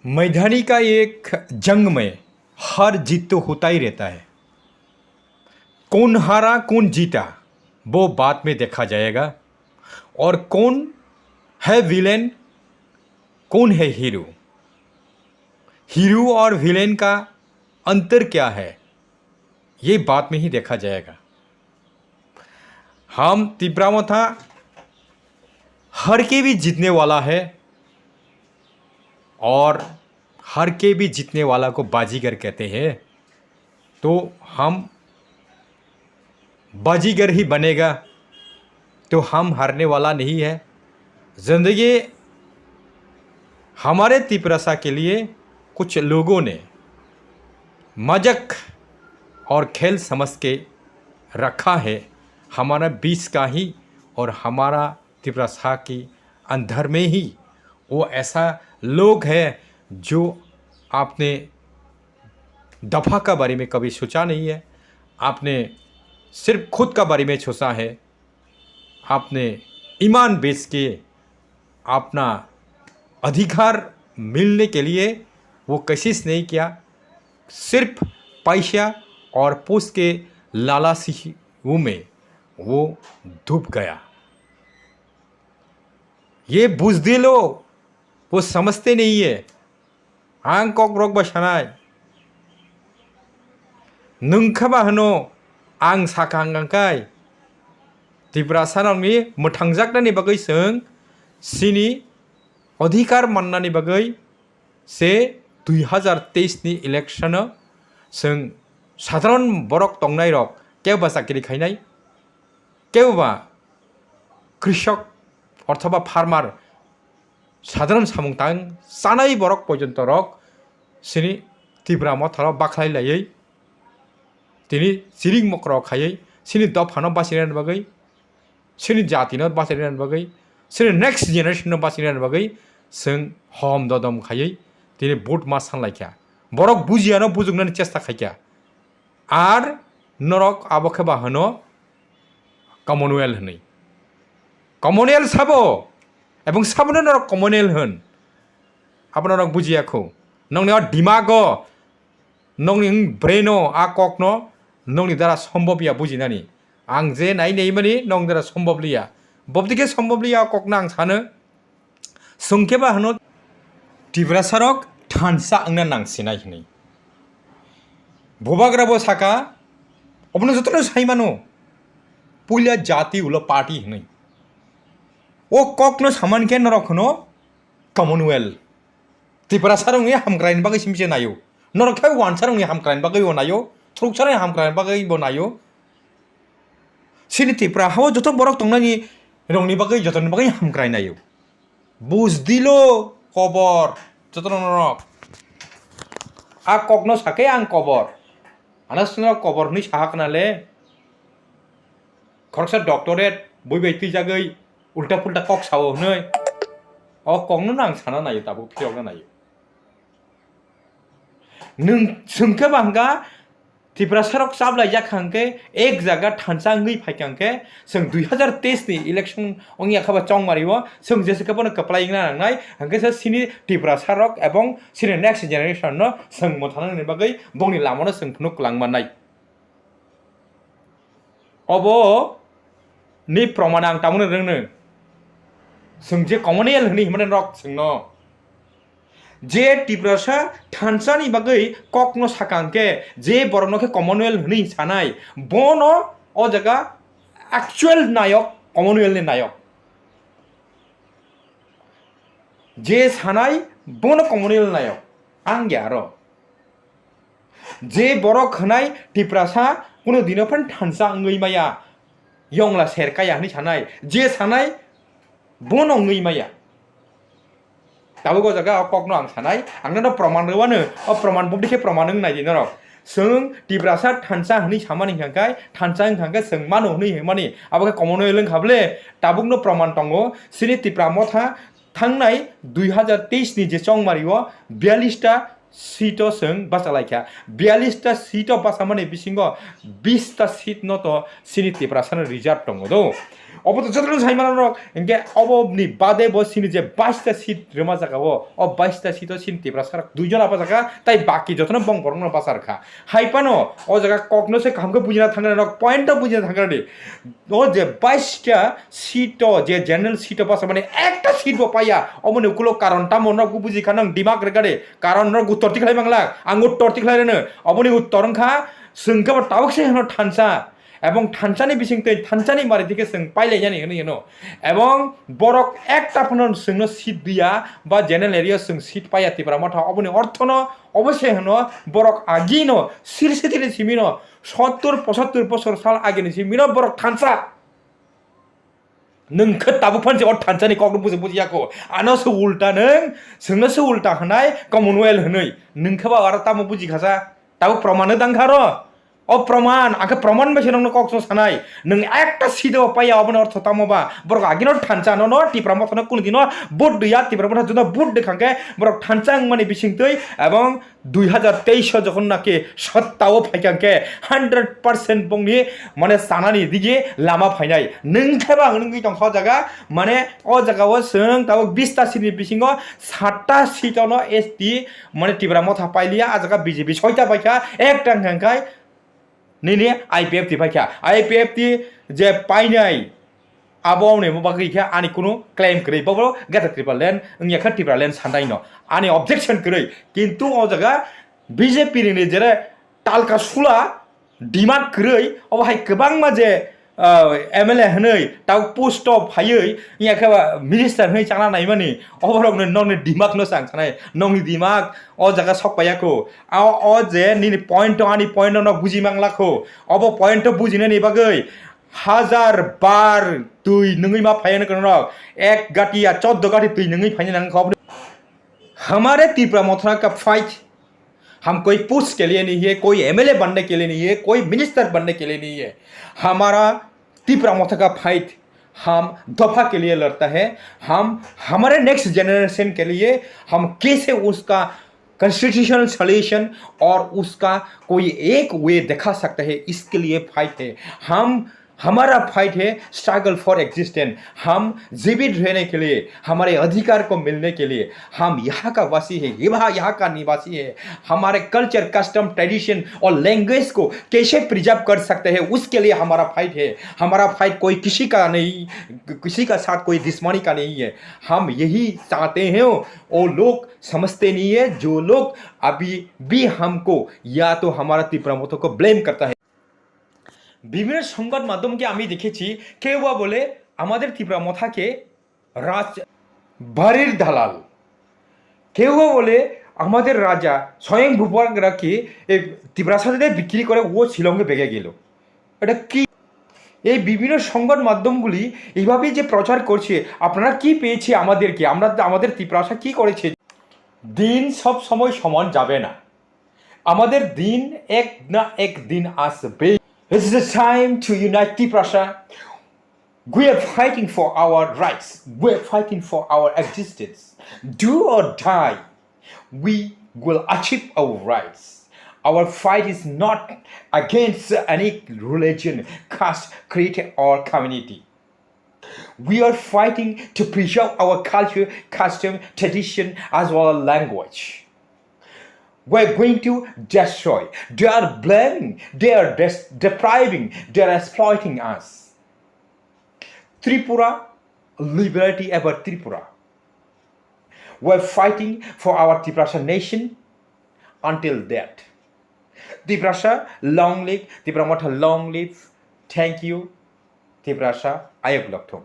मैदानी का एक जंग में हर जीत तो होता ही रहता है। कौन हारा कौन जीता वो बाद में देखा जाएगा। और कौन है विलेन कौन है हीरो, हीरो और विलेन का अंतर क्या है ये बाद में ही देखा जाएगा। हम तिब्रामो था हर के भी जीतने वाला है और हर के भी जीतने वाला को बाजीगर कहते हैं। तो हम बाजीगर ही बनेगा तो हम हारने वाला नहीं है। ज़िंदगी हमारे तिपरासा के लिए कुछ लोगों ने मजाक और खेल समझ के रखा है। हमारा बीच का ही और हमारा तिपरासा की अंदर में ही वो ऐसा लोग है जो आपने दफ़ा का बारे में कभी सोचा नहीं है। आपने सिर्फ खुद का बारे में सोचा है। आपने ईमान बेच के अपना अधिकार मिलने के लिए वो कोशिश नहीं किया। सिर्फ पैसा और पोस्ट के लालची में वो डूब गया। ये बुजदिलो वो समझते नहीं है। आं कक रक बसानाय नोंखाबा हनो आं साखांगांखाय तिब्रासानावनि मोथांजाकनानि बागै जों सिनि अधिकार माननानि बागै से 2023 नि इलेक्शन जों साधारण बरक तंनाय रक केवबा साख्रि खायनाय केवबा कृषक अथवा फार्मार साधारण सामुंतां जानाय बरक पर्यन्त रक सिनि तिब्रामो थाराव बाख्लायलायै तिनि जिरिं मकराव खायै सिनि दफानाव बासिनायनि बागै सिनि जातिनाव बासिनायनि बागै सिनि नेक्स्ट जेनेरेशनाव बासिनायनि बागै जों हम ददम खायै तिनि भोट मा सानलायखा बरक बुजियानो बुजुगनानै चेष्टा खायखा आर नरक आबखेबा हनो कमनवेल्थ हनै कमनवेल्थ साबो एबं साबनो नरक कमनवेल्थ होन आपनारक बुजियाखौ नंनिया दिमागो नंनि ब्रेनो आ ककनो नंनि द्वारा सम्भव या बुजिनानि आं जे नाय नैमनि नंनि द्वारा सम्भव लिया बबदिके सम्भव लिया ककना आं सानो संखेबा हनो तिब्रासारक थानसा आंना नांसिनाय हनै भबाग्राबो साका अपनो जतनो साइमानो पुलिया जाति उलो पार्टी हनै ओ ककनो सामानखे नरकनो कमनवेल्थ तिब्रासारंनि हामग्रायनि बागै सिमसे नायो नरकखाय वानसारंनि हामग्रायनि बागै नायो थ्रुकसारनि हामग्रायनि बागै नायो सिनि तिब्राहाव जत बरक तंनानि रंनि बागै जतनि बागै हामग्राय नायो बुजदिलो खबर जतनो नरक आ ककनो साके आं खबर आनासनो खबर नि साहाकनाले खरसा डक्टरेट बयबायति जागै उल्टा पुल्टा कक सावो नै अ ककनो आं साना नायो दाबो फिरावना नायो नों सोंखे बांगा तिब्रासारक साबलाय जाखांके एक जगह थानसांगै फायखांके जों 2023 नि इलेक्शन अंनि आखाबा चंमारियो जों जेसेखबनो कपलायना नांनाय हांके सिनि तिब्रासारक एबं सिनि नेक्स्ट जेनेरेशन न जों मथानानि बागै बंनि लामानो जों फुनुक लांमानाय अबो नि प्रमाण आं तामनो रोंनो जों जे कमनवेल्थ हनै हिमने रक जोंनो जे तिब्रासा थानसानि बागै ककनो साकांके जे बरनोखे कमनवेल्थ हनै सानाय बनो अ जगह एक्चुअल नायक कमनवेल्थ नि नायक जे सानाय बनो कमनवेल्थ नायक आं यारो जे बरक हनाय तिब्रासा कुनो दिनोफान थानसा ngैमाया यंला सेरकाया हनै सानाय जे सानाय बनो ngैमाया दाबो गजागा ककनो आं सानाय आंनो प्रमाण रवानो अ प्रमाण बबदिखे प्रमाण नाय दिनो जों तिब्रासा थानसा हनै सामानि खांखाय थानसा खांखाय जों मानो हनै हेमानि आबो कमनवेल्थ खाबले दाबुकनो प्रमाण दंगो सिनि तिब्रामो था थांनाय 2023 नि जे चंमारियो 42 टा सीटो जों बासालायखा 42 टा सीटो बासामानि बिसिंगो 20 टा सीट नतो सिनि तिब्रासानो रिजार्व दंगो दो 어부터 저들은 사이만으로 이게 어법니 바데 버시니 제 바시타 시 르마자가고 바시타 시도 신티브라 사락 두이전 아바자가 তাই বাকি যতন বংবরং বাসারখা হাইপানো ও জায়গা কগনসে কামকে বুঝিনা থাঙ্গারে পয়েন্টটা বুঝিনা থাঙ্গারে ও যে 22টা সিট যে জেনারেল সিট বাসা মানে একটা সিট পাইয়া অমনে উকুলো কারণটা মনকু বুঝি খানং দিমাগ রেগারে কারণ উত্তর তিখাই বাংলা আং উত্তর তিখাইরেনো অমনে উত্তরংখা जोंखौ टावकसे होनो थानसा এবং থানসানি বিসিংতে থানসানি মারি দিকে जों পাইলাই জানি হনো এবং বরক একটা ফোন जोंनो সিট দিয়া বা জেনারেল এরিয়া जों সিট পাইয়াতিব্রা মাথা অবনি অর্থন অবশ্যই হনো বরক আগিনো সিরসিতিনি সিমিনো 70-75 বছর সাল আগেনি সিমিনো বরক থানসা नोंखौ दाबो फानसे थानसानि कगन बुजियाखौ आनोसो उल्टा नों जोंनोसो उल्टा होनाय कमनवेल्थ होनै नोंखौबा आरो तामो बुजिखासा ताबो प्रमाण दांखारो अप्रमाण आखे प्रमाण बेसे नोंनो कक्सो सानाय नों एकटा सिदो पाया अबन अर्थ तामोबा बरक आगिनो थानसानो न टिप्रा मथनो कुन दिनो बुट दुया टिप्रा मथा जुना बुट देखांके बरक थानसां माने बिसिंतै एवं 2023 যখন নাকি সত্তাও ফাইকাंके 100% বংনি মানে সানানি দিগে লামা ফাইনাই नोंखेबा नोंगि दंख जागा माने अ जागाव जों ताव 20 टा सिटनि बिसिङाव 7 टा सिटनो एसटी माने टिब्रा मथा पाइलिया आ जागा बीजेपी 6 टा पाइका एक टांखांखाय नैनि आईपीएफ ति पाइका आईपीएफ ति जे पाइनाय आबोवने बागैखे आनि कुनु क्लेम करै बाबो गाथा ट्रिपलैंड इंया खा ट्रिपलैंड सानदाय न आनि ऑब्जेक्शन करै किंतु अ जागा बीजेपी नि जेरे तालका सुला डिमांड करै अबहाय गोबां मा जे एमएलए हनै ताव पोस्ट अफ फायै इंया खा मिनिस्टार हनै चांना नाय मानि अबरक नंनि दिमाग न सांग सानाय नंनि दिमाग अ जागा सकपायाखौ अ जे नि पॉइंट आनि पॉइंट न बुजिमांलाखौ अब पॉइंट बुजिनो नि बागै 1000 बार तुई नंगी मा फायन करनो एक गाटी या 14 गाटी तुई नंगी फायन नंग खब हमारे त्रिपुरा मथुरा का फाइट हम कोई पोस्ट के लिए नहीं है कोई एमएलए बनने के लिए नहीं है कोई मिनिस्टर बनने के लिए नहीं है हमारा त्रिपुरा मथुरा का फाइट हम दफा के लिए लड़ता है हम हमारे नेक्स्ट जनरेशन के लिए हम कैसे उसका कॉन्स्टिट्यूशनल सॉल्यूशन और उसका कोई एक वे दिखा सकते हैं इसके लिए फाइट है हमारा फाइट है स्ट्रगल फॉर एग्जिस्टेंस हम जीवित रहने के लिए हमारे अधिकार को मिलने के लिए हम यहाँ का वासी है यहाँ का निवासी है हमारे कल्चर कस्टम ट्रेडिशन और लैंग्वेज को कैसे प्रिजर्व कर सकते हैं उसके लिए हमारा फाइट है हमारा फाइट कोई किसी का नहीं किसी का साथ कोई दुश्मनी का नहीं है हम यही चाहते हैं वो लोग समझते नहीं है जो लोग अभी भी हमको या तो हमारा त्रिपुरा मथुरा को ब्लेम करता है বিভিন্ন সংবাদ মাধ্যমকে আমি দেখেছি কেউ বা বলে আমাদের ত্রিপুরা মথাকে রাজ বাড়ির দালাল কেউ বা বলে আমাদের রাজা স্বয়ং ভূপালকে এই ত্রিপুরা সাথে বিক্রি করে ও শিলংয়ে বেগে গেল এটা কি এই বিভিন্ন সংবাদ মাধ্যমগুলি এইভাবে যে প্রচার করছে আপনারা কি পেয়েছে আমাদেরকে আমরা আমাদের ত্রিপুরা কি করেছে দিন সব সময় সমান যাবে না আমাদের দিন এক না এক দিন আসবে It's the time to unite Tripura. We are fighting for our rights. We are fighting for our existence. Do or die, we will achieve our rights. Our fight is not against any religion, caste, creed, or community. We are fighting to preserve our culture, custom, tradition, as well as language. We're going to destroy. They are blaming, they are depriving, they are exploiting us. Tripura, liberty about Tripura. We're fighting for our Tripura nation until that. Tripura, long live, Tripura Motha long live. Thank you, Tripura, Ayok Lokthong.